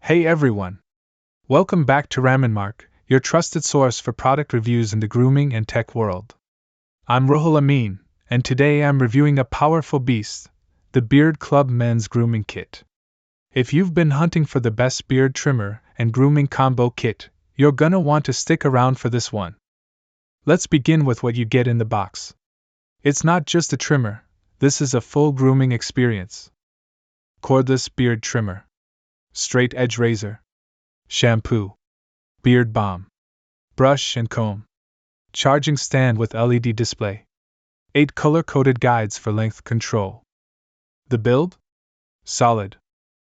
Hey everyone! Welcome back to Raminmark, your trusted source for product reviews in the grooming and tech world. I'm Ruhul Amin, and today I'm reviewing a powerful beast, the Beard Club Men's Grooming Kit. If you've been hunting for the best beard trimmer and grooming combo kit, you're gonna want to stick around for this one. Let's begin with what you get in the box. It's not just a trimmer, this is a full grooming experience. Cordless beard trimmer. Straight edge razor. Shampoo. Beard balm. Brush and comb. Charging stand with LED display. 8 color-coded guides for length control. The build? Solid.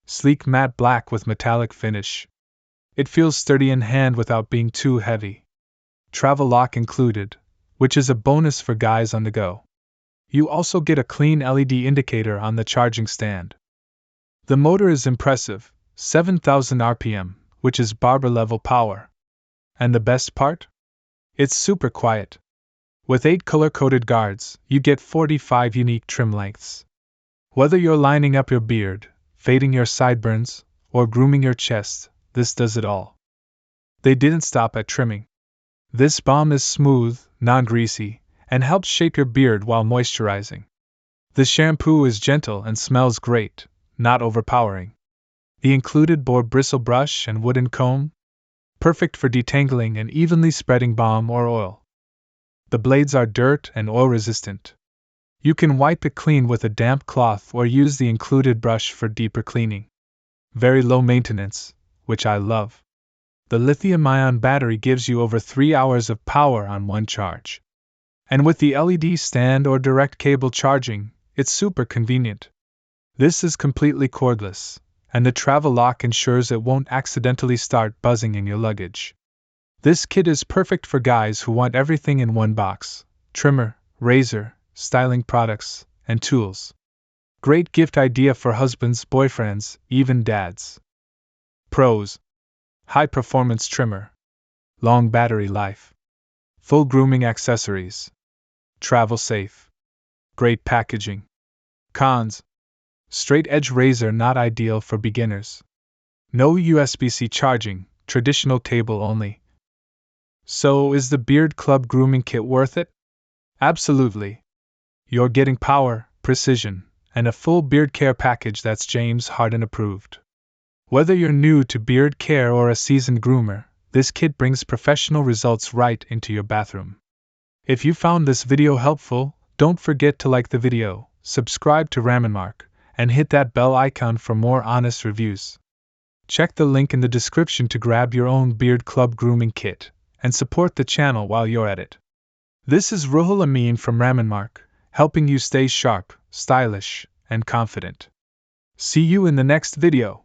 Sleek matte black with metallic finish. It feels sturdy in hand without being too heavy. Travel lock included, which is a bonus for guys on the go. You also get a clean LED indicator on the charging stand. The motor is impressive, 7,000 RPM, which is barber-level power. And the best part? It's super quiet. With 8 color-coded guards, you get 45 unique trim lengths. Whether you're lining up your beard, fading your sideburns, or grooming your chest, this does it all. They didn't stop at trimming. This balm is smooth, non-greasy, and helps shape your beard while moisturizing. The shampoo is gentle and smells great, not overpowering. The included boar bristle brush and wooden comb? Perfect for detangling and evenly spreading balm or oil. The blades are dirt and oil resistant. You can wipe it clean with a damp cloth or use the included brush for deeper cleaning. Very low maintenance, which I love. The lithium-ion battery gives you over 3 hours of power on one charge. And with the LED stand or direct cable charging, it's super convenient. This is completely cordless, and the travel lock ensures it won't accidentally start buzzing in your luggage. This kit is perfect for guys who want everything in one box: trimmer, razor, styling products, and tools. Great gift idea for husbands, boyfriends, even dads. Pros: high performance trimmer, long battery life, full grooming accessories, travel safe, great packaging. Cons: straight edge razor not ideal for beginners. No USB-C charging, traditional table only. So is the Beard Club grooming kit worth it? Absolutely. You're getting power, precision, and a full beard care package that's James Harden approved. Whether you're new to beard care or a seasoned groomer, this kit brings professional results right into your bathroom. If you found this video helpful, don't forget to like the video, subscribe to Raminmark, and hit that bell icon for more honest reviews. Check the link in the description to grab your own Beard Club grooming kit, and support the channel while you're at it. This is Ruhul Amin from Raminmark, helping you stay sharp, stylish, and confident. See you in the next video.